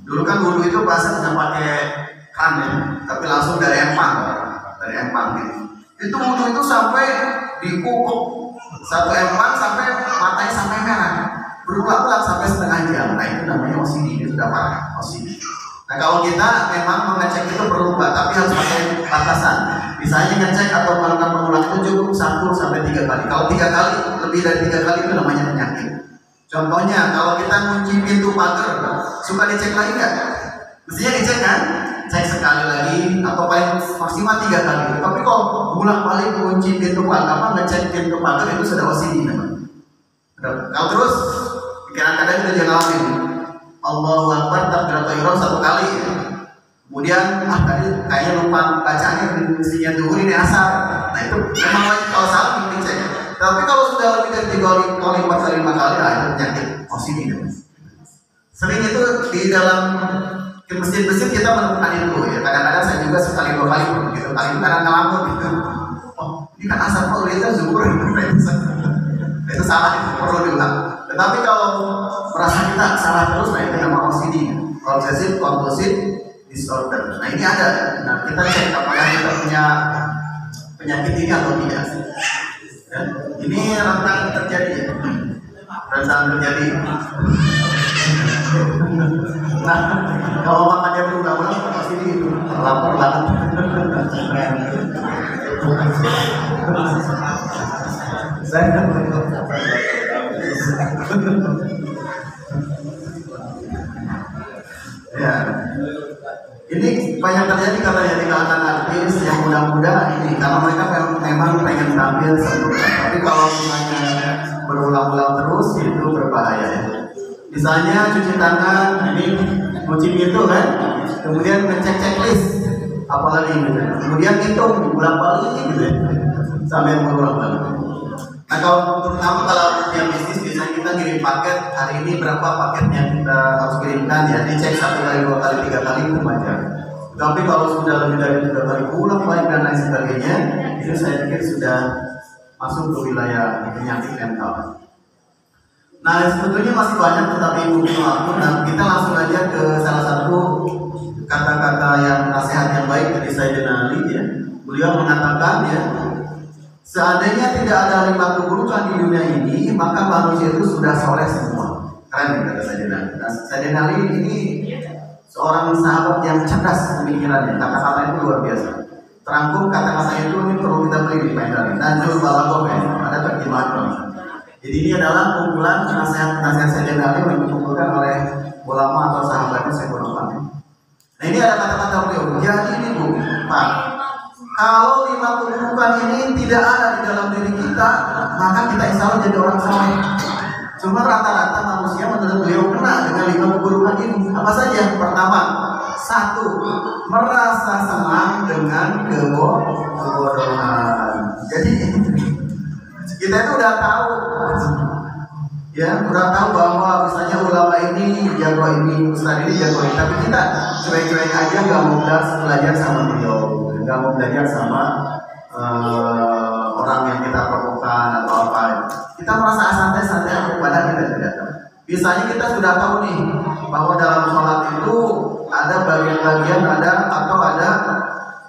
[SPEAKER 1] Dulu kan wudu itu bahasa tidak pakai kan ya, tapi langsung dari empang gitu. Itu wudu itu sampai dikukuk satu empang sampai matanya sampai merah, berulang-ulang sampai setengah jam. Nah, itu namanya OCD, itu sudah parah OCD. Nah, kalau kita memang mengecek itu berubah, tapi harus pakai batasan. Misalnya ngecek atau melakukan pengulangan itu cukup 1 sampai 3 kali. Kalau 3 kali, lebih dari 3 kali itu namanya penyakit. Contohnya, kalau kita kunci pintu pagar, suka dicek lagi nggak? Mestinya dicek kan? Cek sekali lagi atau paling maksimal 3 kali. Tapi kalau bolak-balik kunci pintu pagar, ngecek pintu pagar itu sudah OCD namanya. Kalau terus pikiran kadang kita jangan ngalamin. Allahu Akbar takbiratul ihram 1 kali. Kemudian tadi kayaknya lupa bacanya mestinya zuhur ini asar. Nah, itu memang wajib kalau salah dicek. Tapi kalau sudah lebih dari 3 kali, 4 kali, 5 kali, itu penyakit OCD. Sering itu di dalam masjid-masjid kita menemukan itu ya. Kadang-kadang saya juga sekali 2 kali begitu. Kali kadang ngelamun gitu. Oh, ini kan asar kok itu zuhur. Itu salah, itu perlu diulang. Tetapi kalau merasa kita salah terus, nah itu nama OCD, obsessive compulsive disorder. Nah, ini ada. Nah, kita cek apakah kita punya penyakit ini atau tidak. Ya, ini rentan terjadi. Nah, kalau makannya berulang-ulang pasti itu lapar banget. Ya, ini banyak terjadi katanya di kalangan artis yang muda-muda ini karena mereka memang pengen tampil sempurna. Tapi kalau misalnya berulang-ulang terus itu berbahaya ya. Misalnya cuci tangan, ini cuci pintu kan, kemudian ngecek checklist, apalagi gitu. Kemudian hitung bolak-balik gitu ya, sampai berulang-balik. Nah, terutama kalau yang bisnis biasanya kita kirim paket, hari ini berapa paket yang kita harus kirimkan ya, dicek 1 kali, 2 kali, 3 kali itu wajar. Tapi kalau sudah lebih dari 3 kali pulang balik dan lain sebagainya, itu saya pikir sudah masuk ke wilayah penyakit mental. Nah, sebetulnya masih banyak tetapi mungkin waktu. Nah, kita langsung aja ke salah satu kata-kata yang nasihat yang baik dari Sayyidina Ali ya. Beliau mengatakan ya, seandainya tidak ada 5 keburukan di dunia ini, maka manusia itu sudah soleh semua. Keren kata Sayyidina Ali. Nah, Sayyidina Ali ini seorang sahabat yang cerdas pemikirannya. Kata-kata itu luar biasa. Terangkum kata-kata itu ini perlu kita beli di Pendali. Najul Balaghah ya, ada terjemahan. Jadi ini adalah kumpulan nasihat-nasihat Sayyidina Ali yang dikumpulkan oleh ulama atau sahabatnya Sayyidina Ali. Nah, ini ada kata-kata beliau. Jadi ini Bu, Pak, kalau 5 keburukan ini tidak ada di dalam diri kita, maka kita insya Allah jadi orang soleh. Cuma rata-rata manusia menurut beliau kena dengan 5 keburukan ini. Apa saja? Pertama, 1, merasa senang dengan kebodohan. Jadi kita itu udah tahu, ya, udah tahu bahwa misalnya ulama ini jago ini, ustaz ini jago ini, tapi kita cuek-cuek aja, nggak mau belajar sama beliau, nggak mau belajar sama orang yang kita provokan atau apa. Kita merasa santai-santai padahal kita tidak tahu. Biasanya kita sudah tahu nih bahwa dalam sholat itu ada bagian-bagian atau ada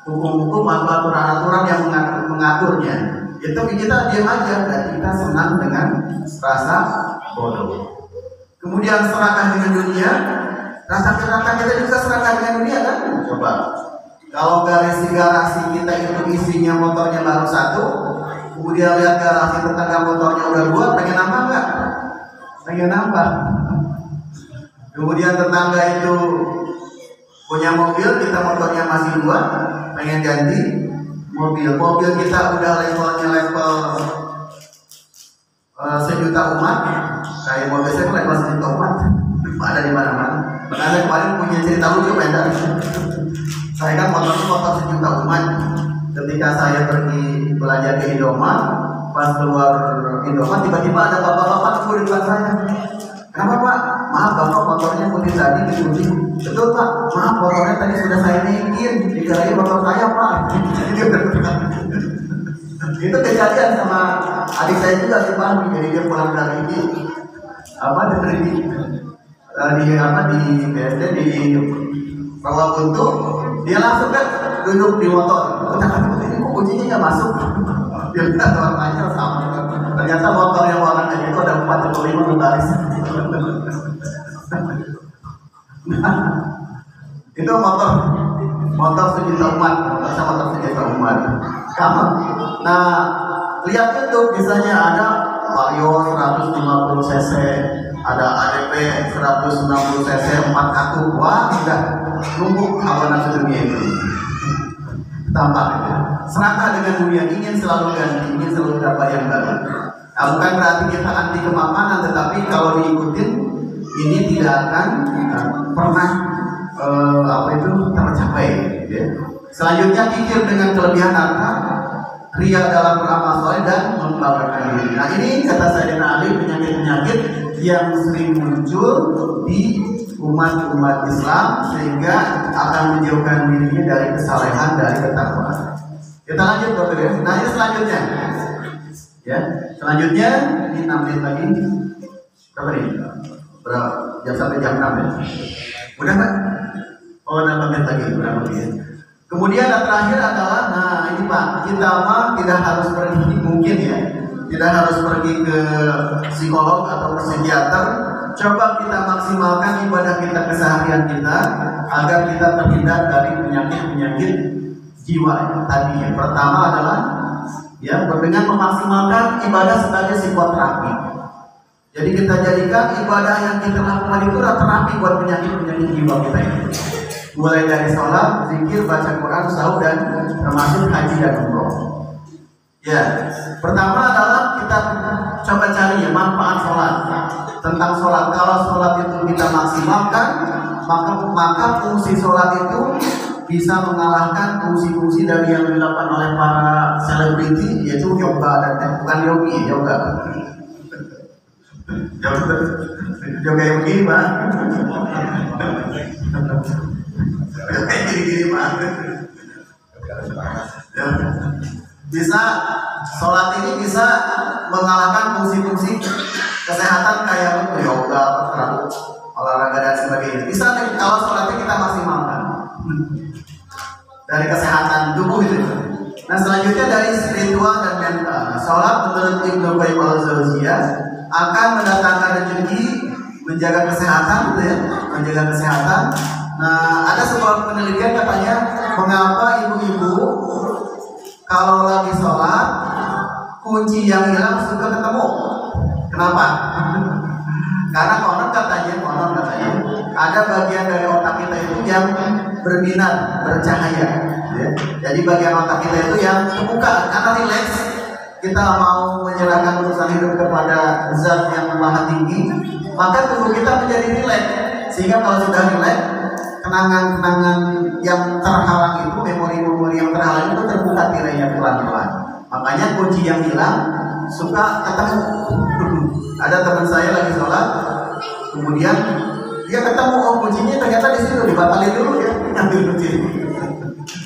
[SPEAKER 1] hukum-hukum atau aturan-aturan yang mengaturnya. Itu kita diam aja dan kita senang dengan rasa bodoh. Kemudian serakah dengan dunia, rasa serakah kita juga serakah dengan dunia kan? Coba, kalau garasi kita itu isinya motornya baru 1, kemudian lihat garasi tetangga motornya udah 2, pengen nambah nggak? Pengen nambah. Kemudian tetangga itu punya mobil, kita motornya masih 2, pengen ganti.
[SPEAKER 3] mobil kita udah level 1 juta umat, kayak mobil saya kan level 1 juta umat, ada di mana-mana. Makanya kemarin punya cerita lucu beda. Saya kan motor 1 juta umat. Ketika saya pergi belajar ke Indomaret, pas keluar Indomaret tiba-tiba ada bapak-bapak tunggu di depan saya. Kenapa Pak? Maaf Bapak, motornya putih tadi dikunci. Betul Pak, maaf motornya tadi sudah saya naikin, dikirain motor saya Pak. Itu kejadian sama adik saya juga di Bandung, jadi dia pulang dari ini di BSD di Rawabuntu, dia langsung kan duduk di motor. Ini kok kuncinya nggak masuk? Dia lihat warnanya sama. Ternyata motor yang warnanya itu ada 45 baris. Itu motor 1 juta umat, motor 1 juta umat. Kamu, nah lihat YouTube misalnya ada Vario 150 cc, ada ADP 160 cc 4 kartu, wah udah numpuk hawa nafsu dunia itu. Tampak ya. Serakah dengan dunia, ingin selalu ganti, ingin selalu dapat yang baru. Nah, bukan berarti kita anti kemapanan, tetapi kalau diikutin ini tidak akan pernah tercapai. Ya. Selanjutnya kikir dengan kelebihan harta, ria dalam beramal soleh dan membanggakan diri. Nah ini kata Sayyidina Ali penyakit-penyakit yang sering muncul di umat-umat Islam sehingga akan menjauhkan dirinya dari kesalehan, dari ketakwaan. Kita lanjut Bapak Ibu. Nah ini selanjutnya, ya selanjutnya ini 6 menit lagi. Berapa nih? Berapa? Jam sampai jam 6 ya? Udah Pak? Oh 6 menit lagi berapa ya? Kemudian yang terakhir adalah, nah ini Pak, kita tidak harus pergi mungkin ya, tidak harus pergi ke psikolog atau ke psikiater. Coba kita maksimalkan ibadah kita keseharian kita agar kita terhindar dari penyakit-penyakit jiwa tadi. Yang pertama adalah ya dengan memaksimalkan ibadah sebagai psikoterapi. Jadi kita jadikan ibadah yang kita lakukan itu terapi buat penyakit-penyakit jiwa kita ini. Mulai dari sholat, zikir, baca Quran, sahur dan termasuk haji dan umroh. Ya, pertama adalah kita coba cari ya manfaat sholat. Tentang sholat, kalau sholat itu kita maksimalkan, maka fungsi sholat itu bisa mengalahkan fungsi-fungsi dari yang dilakukan oleh para selebriti, yaitu yoga dan bukan yogi, yoga. Yoga yang begini Pak. Gini-gini Pak. Bisa sholat ini bisa mengalahkan fungsi-fungsi kesehatan kayak yoga, olahraga dan sebagainya. Bisa kalau sholatnya kita maksimalkan dari kesehatan tubuh itu. Nah selanjutnya dari spiritual dan mental. Nah, sholat menurut Ibnu Qayyim al-Jauziyah akan mendatangkan rezeki, menjaga kesehatan, gitu ya, menjaga kesehatan. Nah ada sebuah penelitian katanya mengapa ibu-ibu kalau lagi sholat kunci yang hilang suka ketemu. Kenapa? Karena konon katanya ada bagian dari otak kita itu yang berbinar, bercahaya. Ya. Jadi bagian otak kita itu yang terbuka karena rileks. Kita mau menyerahkan urusan hidup kepada zat yang maha tinggi, maka tubuh kita menjadi rileks. Sehingga kalau sudah rileks, kenangan-kenangan yang terhalang itu, memori-memori yang terhalang itu terbuka tirainya pelan-pelan. Makanya kunci yang hilang suka ketemu. Ada teman saya lagi sholat, kemudian dia ketemu kuncinya ternyata di situ, dibatalin dulu ya, ambil kunci.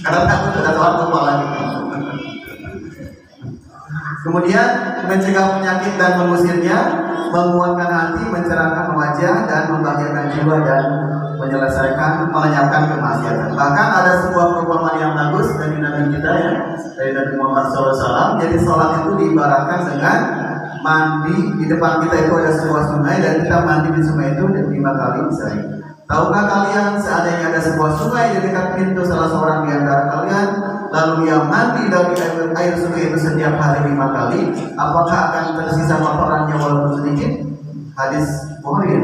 [SPEAKER 3] Karena takut ada sholat lupa lagi. Kemudian mencegah penyakit dan mengusirnya, menguatkan hati, mencerahkan wajah dan membahagiakan jiwa dan melenyapkan kemaksiatan. Bahkan ada sebuah perumpamaan yang bagus dari Nabi kita ya, dari Nabi Muhammad SAW. Jadi sholat itu diibaratkan dengan mandi. Di depan kita itu ada sebuah sungai dan kita mandi di sungai itu 5 kali sehari. Tahukah kalian seandainya ada sebuah sungai di dekat pintu salah seorang di antara kalian, lalu ia mandi dari air sungai itu setiap hari 5 kali, apakah akan tersisa kotorannya walaupun sedikit? Hadis Bukhari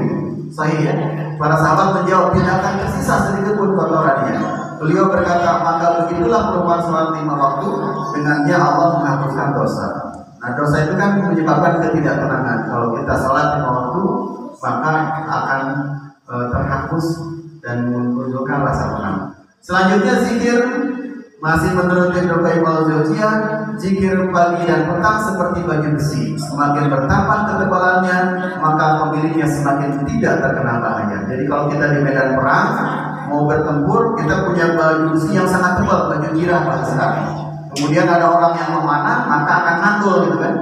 [SPEAKER 3] sahih ya. Para sahabat menjawab, tidak akan tersisa sedikit pun kotorannya. Beliau berkata, maka begitulah perubahan sholat 5 waktu, dengannya Allah menghapuskan dosa. Nah, dosa itu kan menyebabkan ketidaktenangan. Kalau kita sholat 5 waktu, maka akan terhapus dan menunjukkan rasa tenang. Selanjutnya zikir, masih menurut Ibnu Qayyim al-Jauziyah, zikir pagi dan petang seperti baju besi. Semakin bertambah ketebalannya, maka pemiliknya semakin tidak terkena bahaya. Jadi kalau kita di medan perang mau bertempur, kita punya baju besi yang sangat tebal, baju jirah bahasa kami. Kemudian ada orang yang memanah, maka akan mantul gitu kan.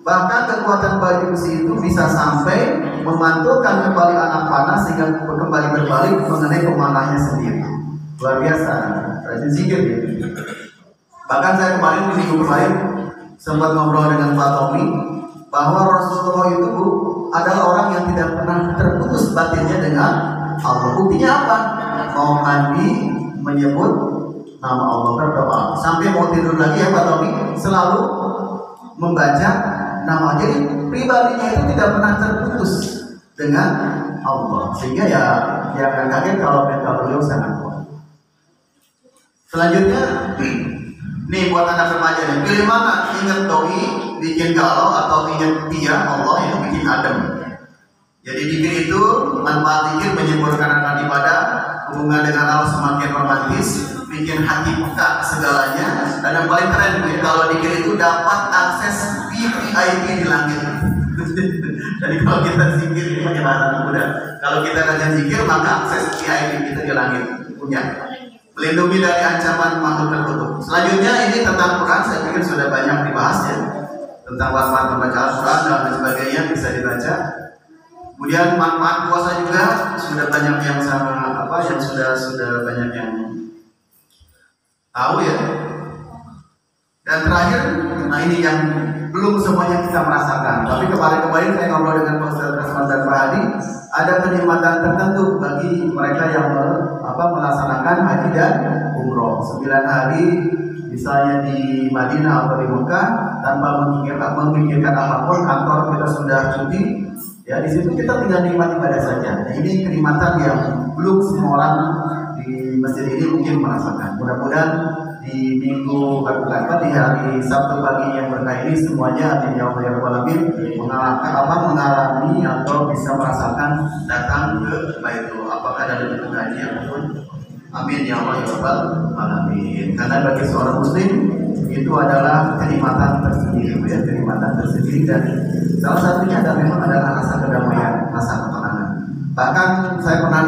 [SPEAKER 3] Bahkan kekuatan baju besi itu bisa sampai memantulkan kembali anak panah sehingga kembali berbalik mengenai pemanahnya sendiri. Luar biasa, rajin zikir gitu. Bahkan saya kemarin di minggu kemarin sempat ngobrol dengan Pak Tommy bahwa Rasulullah itu adalah orang yang tidak pernah terputus batinnya dengan Allah. Buktinya apa? Mau mandi menyebut nama Allah, berdoa. Sampai mau tidur lagi ya Pak Tommy selalu membaca nama. Jadi pribadinya itu tidak pernah terputus dengan Allah. Sehingga ya jangan kaget kalau mental beliau sangat kuat. Selanjutnya, nih buat anak remaja nih, pilih mana? Ingat doi, bikin galau, atau ingat dia Allah yang bikin adem. Jadi zikir itu manfaat zikir menyembuhkan akan ibadah, hubungan dengan Allah semakin romantis, bikin hati peka segalanya, dan yang paling keren kalau zikir itu dapat akses VIP di langit. Jadi kalau kita zikir ini pakai bahasa mudah. Kalau kita rajin zikir maka akses VIP kita di langit punya. Melindungi dari ancaman makhluk terkutuk. Selanjutnya ini tentang Quran, saya pikir sudah banyak dibahas ya, tentang manfaat membaca Al-Quran dan lain sebagainya bisa dibaca. Kemudian manfaat puasa juga sudah banyak yang yang sudah banyak yang tahu ya. Dan terakhir, nah ini yang belum semuanya kita merasakan. Tapi kemarin saya ngobrol dengan Pak Ustaz Rasman dan Pak Hadi, ada kenikmatan tertentu bagi mereka yang melaksanakan haji dan umroh 9 hari, misalnya di Madinah atau di Mekah, tanpa memikirkan apapun, kantor kita sudah cuti, ya di situ kita tinggal nikmati ibadah saja. Nah, ini kenikmatan yang belum semua orang di masjid ini mungkin merasakan. Mudah-mudahan di minggu di hari Sabtu pagi yang berkah ini semuanya artinya Allah yang Alamin mengalami atau bisa merasakan datang ke Baitul, apakah dari bentuk haji ataupun amin ya Allah ya Rabbal Alamin. Karena bagi seorang muslim itu adalah kenikmatan tersendiri ya, kenikmatan tersendiri, dan salah satunya memang adalah rasa kedamaian, rasa ketenangan. Bahkan saya pernah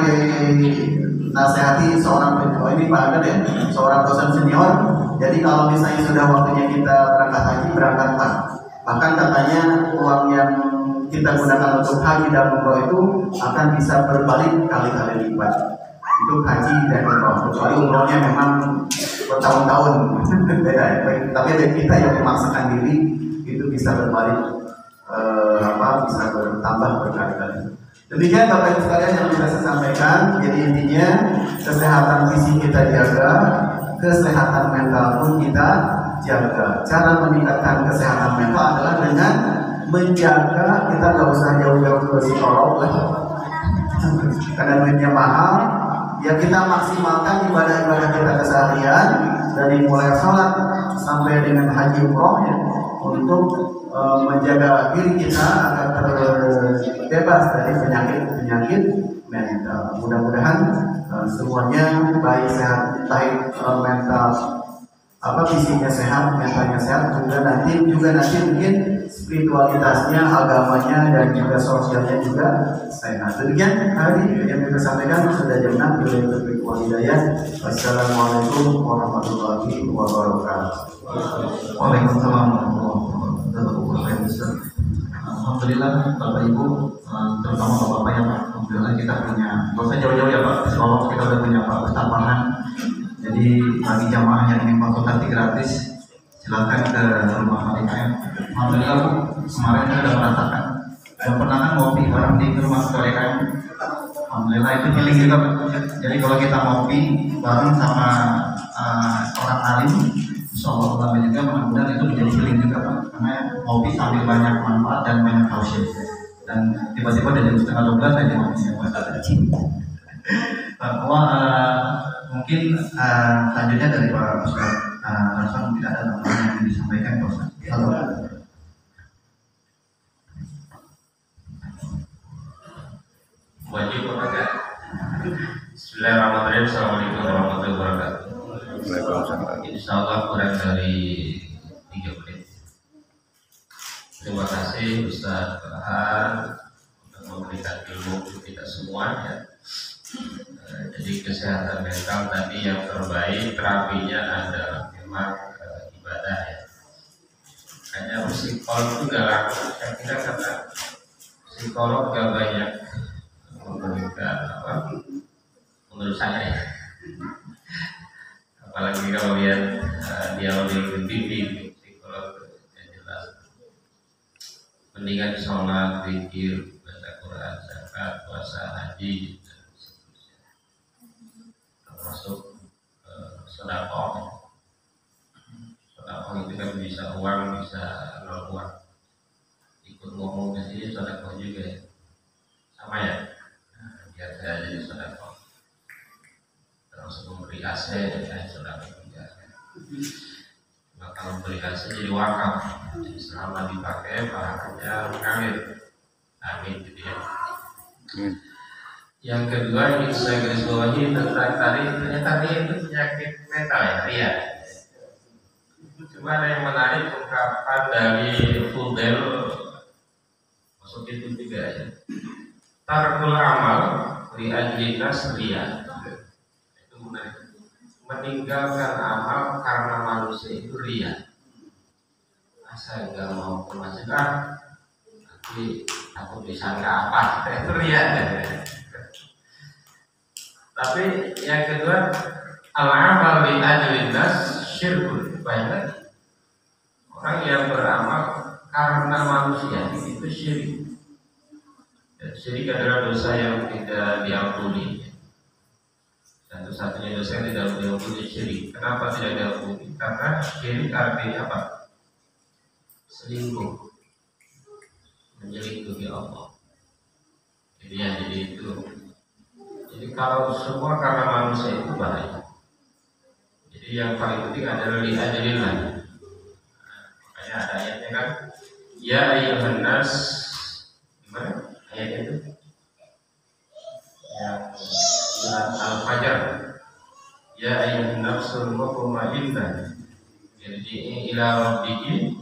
[SPEAKER 3] nasihati seorang ini Pak Agar ya, seorang dosen senior. Jadi kalau misalnya sudah waktunya kita berangkat haji, berangkatlah. Bahkan katanya uang yang kita gunakan untuk haji dan umroh itu akan bisa berbalik kali-kali lipat. Itu haji dan umroh. Kecuali umrohnya memang bertahun-tahun beda ya. Tapi ada kita yang memaksakan diri itu bisa berbalik bisa bertambah berkali-kali. Demikian Bapak Ibu sekalian yang bisa saya sampaikan. Jadi intinya kesehatan fisik kita jaga, kesehatan mental pun kita jaga. Cara meningkatkan kesehatan mental adalah dengan menjaga, kita nggak usah jauh-jauh ke psikolog lah, karena duitnya mahal. Ya kita maksimalkan ibadah-ibadah kita keseharian dari mulai sholat sampai dengan haji umroh ya, untuk menjaga diri kita agar terbebas dari penyakit mental. Mudah-mudahan semuanya baik sehat, baik mental fisiknya sehat, mentalnya sehat, juga nanti mungkin spiritualitasnya, agamanya dan juga sosialnya juga sehat. Demikian hari yang kita sampaikan, sudah jam 6. Wassalamualaikum warahmatullahi wabarakatuh.
[SPEAKER 1] Waalaikumsalam warahmatullahi wabarakatuh. Alhamdulillah Bapak Ibu, terutama Bapak yang alhamdulillah kita punya, nggak usah jauh-jauh ya Pak, psikolog kita udah punya Pak Ustaz Farhan. Jadi bagi jamaah yang ingin konsultasi gratis, silakan ke rumah KM. Alhamdulillah Bu, kemarin saya sudah merasakan. Yang pernah kan ngopi bareng di rumah KM. Alhamdulillah itu healing juga Pak. Jadi kalau kita ngopi bareng sama orang alim, insyaallah ulama juga, mudah-mudahan itu menjadi healing juga Pak. Karena ngopi sambil banyak manfaat dan banyak tausiah. Dan tiba-tiba dari jam 11:30 aja ngopi siapa saja. Mungkin selanjutnya dari Pak Ustaz Rasul mungkin ada tambahan yang ingin disampaikan Pak Ustaz. Halo.
[SPEAKER 4] Wajib apa enggak? Bismillahirrahmanirrahim. Assalamualaikum warahmatullahi wabarakatuh.
[SPEAKER 2] Waalaikumsalam.
[SPEAKER 4] Insyaallah kurang dari 3 menit. Terima kasih Ustaz Bahar untuk memberikan ilmu untuk kita semua ya. Jadi kesehatan mental tadi yang terbaik terapinya adalah memang ibadah ya. Makanya psikolog itu gak laku. Saya kira kata psikolog gak banyak memberikan apa menurut saya ya. Apalagi kalau lihat dia di TV psikolog yang jelas mendingan sholat, zikir, baca Quran, zakat, puasa, haji dan seterusnya, termasuk sedekah. Sedekah itu kan bisa uang, bisa non uang. Ikut ngomong ke sini sedekah juga ya. Sama ya. Biar saya jadi sedekah. Terus memberi AC dan sedekah juga. Nah, kalau memberi AC jadi wakaf. Jadi selama dipakai pahalanya mengalir. Amin gitu ya. Yang kedua yang saya garis bawahi tentang tadi itu penyakit mental ya, ria. Cuma ada yang menarik ungkapan dari Fudel masuk itu juga ya. Tarkul amal li ajli nasriya. Itu menarik. Meninggalkan amal karena manusia itu ria. Saya nggak mau ke masjid nanti aku disangka apa itu ria. Tapi yang kedua al-amal li ajli nas syirkun. Banyak orang yang beramal karena manusia itu syirik. Syirik adalah dosa yang tidak diampuni. Satu-satunya dosa yang tidak diampuni syirik. Kenapa tidak diampuni? Karena syirik artinya apa? Selingkuh, menyelingkuhi Allah. Jadi itu. Jadi kalau semua karena manusia itu bahaya. Jadi yang paling penting adalah li'ajlillah. Makanya ada ayatnya kan, ya ayyuhan nas, gimana? Ayat itu yang surat Al-Fajr, ya ayyuhan nafsul mutmainnah irji'i ila rabbiki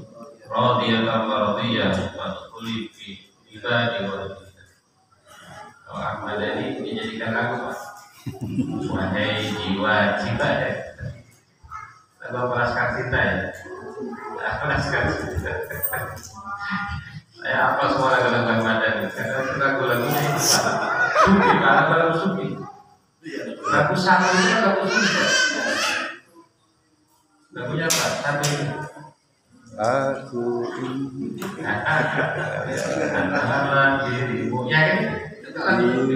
[SPEAKER 4] radiyatan mardiyah fadkhuli fi ibadi wa rahmatih. Kalau Ahmad ini dijadikan lagu Pak. Wahai jiwa cinta ya. Kalau perasaan cinta ya. Perasaan cinta. Saya apa semua lagu-lagu Madani karena lagu-lagunya itu sufi, lagu sufi. Lagu satunya lagu sufi. Lagunya apa? Satu ini.
[SPEAKER 2] Aku ini
[SPEAKER 4] antara dirimu. Ya kan? Itu lagu sufi.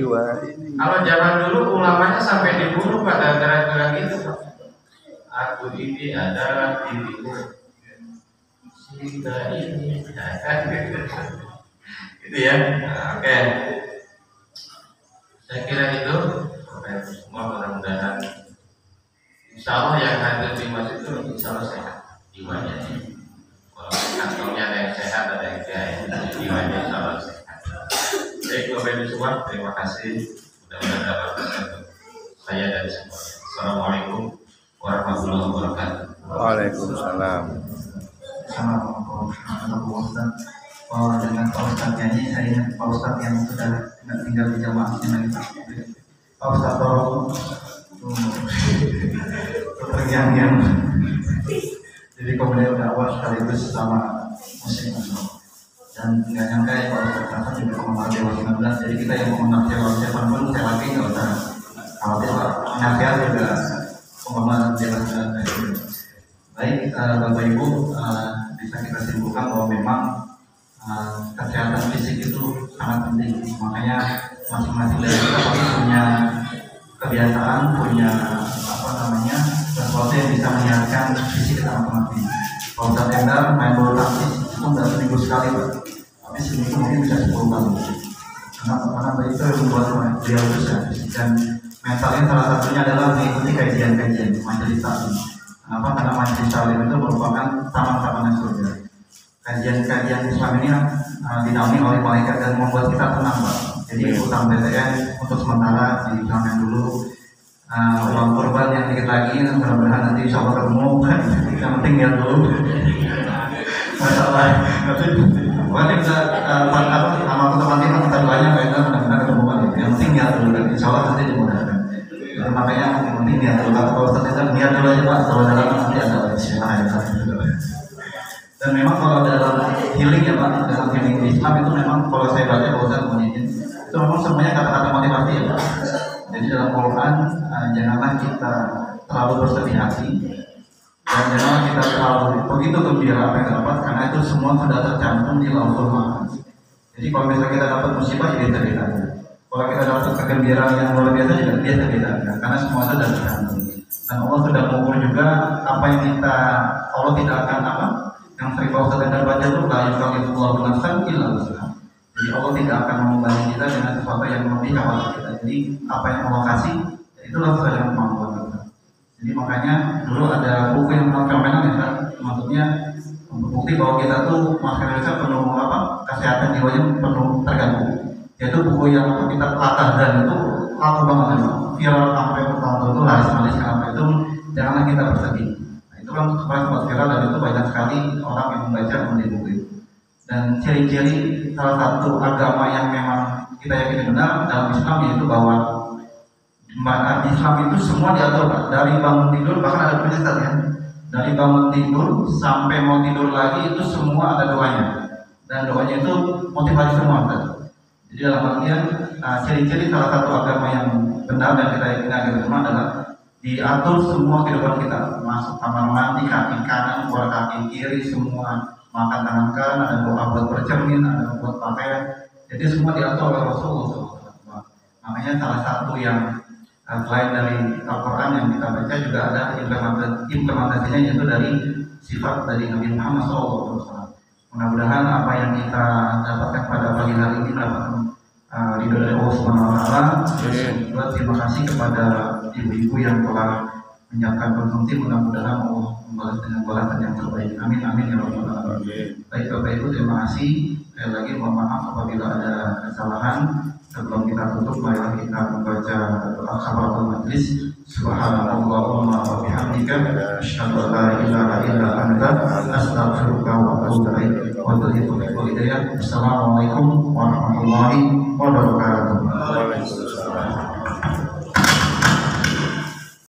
[SPEAKER 4] Kalau zaman dulu ulamanya sampai dibunuh pada gara-gara itu. Aku ini adalah dirimu. Cinta ini gitu ya. Nah, oke. Saya kira itu semua mudah-mudahan insya Allah yang hadir di masjid itu insya Allah sehat jiwanya. Kalau kantongnya ada yang sehat ada yang tidak, jiwanya insya Allah sehat. Baik Bapak Ibu semua, terima kasih mudah-mudahan dapat untuk saya dan semuanya. Assalamualaikum warahmatullahi wabarakatuh.
[SPEAKER 2] Waalaikumsalam.
[SPEAKER 1] Assalamualaikum warahmatullahi wabarakatuh. Dengan Pak Ustadz nyanyi, saya ingat Pak Ustadz yang sudah tidak tinggal di jamaahnya lagi. Pak Ustadz tolong yang jadi komunitas dakwah sekaligus sama musik dan nggak nyangka ya Pak Ustadz Hasan juga mengenal Dewa 19. Jadi kita yang mengenal Dewa siapapun saya lagi nggak usah khawatir Pak. Nasihat juga pengembangan Dewa 19. Baik Bapak Ibu, bisa kita simpulkan bahwa memang kesehatan fisik itu sangat penting. Makanya masing-masing dari kita pasti punya kebiasaan, punya sesuatu yang bisa menyehatkan fisik kita masing-masing. Kalau Ustadz Endar main bulu tangkis itu nggak seminggu sekali Pak, tapi seminggu mungkin bisa 10 kali. Karena itu yang membuat beliau itu sehat fisik dan mentalnya salah satunya adalah mengikuti kajian-kajian majelis taklim. Kenapa? Karena majelis taklim itu merupakan taman-taman surga. Kajian-kajian Islam ini dinaungi oleh malaikat dan membuat kita tenang, Pak. Jadi utang BTN untuk sementara dihilangkan dulu. Uang kurban yang dikit lagi, mudah-mudahan nanti insya Allah ketemu. Yang penting lihat dulu. Masalah, bukan kita sama teman-teman kita doanya kaitan benar-benar ketemuan itu. Yang penting lihat dulu dan insya Allah nanti dimudahkan. Makanya yang penting lihat dulu. Kalau Ustaz kita lihat dulu aja Pak. Kalau dalam nanti ada bismillah. Dan memang kalau dalam healing ya Pak, dalam healing di Islam itu memang kalau saya baca Pak Ustaz menginjil itu memang semuanya kata-kata motivasi ya Pak. Jadi dalam Quran janganlah kita terlalu bersedih hati dan janganlah kita terlalu begitu gembira apa yang dapat, karena itu semua sudah tercantum di Lauhul Mahfuz. Jadi kalau misalnya kita dapat musibah jadi terbiasa. Kalau kita dapat kegembiraan yang luar biasa juga dia terbiasa, karena semua itu sudah tercantum. Dan Allah sudah mengukur juga apa yang Allah tidak akan yang sering Pak Ustaz Endar baca itu la yukallifullahu nafsan illa wus'aha. Jadi Allah tidak akan membebani kita dengan sesuatu yang lebih kapasitas kita. Jadi apa yang Allah kasih itulah sesuai dengan kemampuan kita. Jadi makanya dulu ada buku yang fenomenal ya Ustaz. Maksudnya untuk bukti bahwa kita tuh masyarakat Indonesia penuh kesehatan jiwanya penuh terganggu. Yaitu buku yang kita latah dan itu laku banget ya. Viral sampai tahun itu laris-laris kenapa itu janganlah kita bersedih. Itu kan sempat viral dan itu banyak sekali orang yang membaca membeli buku itu. Dan ciri-ciri salah satu agama yang memang kita yakini benar dalam Islam yaitu bahwa Islam itu semua diatur Pak. Dari bangun tidur, bahkan ada penjelasan ya, dari bangun tidur sampai mau tidur lagi itu semua ada doanya, dan doanya itu motivasi semua Pak. Jadi dalam artian ciri-ciri salah satu agama yang benar dan kita yakini agama semua adalah diatur semua kehidupan kita, masuk kamar mandi kaki kanan, keluar kaki kiri, semua makan tangan kanan, ada doa buat bercermin, ada buat pakaian. Jadi semua diatur oleh Rasulullah. Makanya salah satu yang selain dari Al-Quran yang kita baca juga ada implementasinya yaitu dari sifat dari Nabi Muhammad SAW. Mudah-mudahan apa yang kita dapatkan pada pagi hari ini mendapatkan ridho dari Allah Subhanahu Wa Taala. Terima kasih kepada ibu-ibu yang telah menyiapkan konsumsi, mudah-mudahan Allah membalas dengan balasan yang terbaik. Amin amin ya rabbal alamin. Baik Bapak Ibu, terima kasih. Sekali lagi mohon maaf apabila ada kesalahan. Sebelum kita tutup, marilah kita membaca doa kafaratul majlis. Subhanallahumma wa bihamdika asyhadu an la ilaha illa anta astaghfiruka wa atubu ilaik. Wa billahi taufiq wal hidayah. Assalamualaikum warahmatullahi wabarakatuh.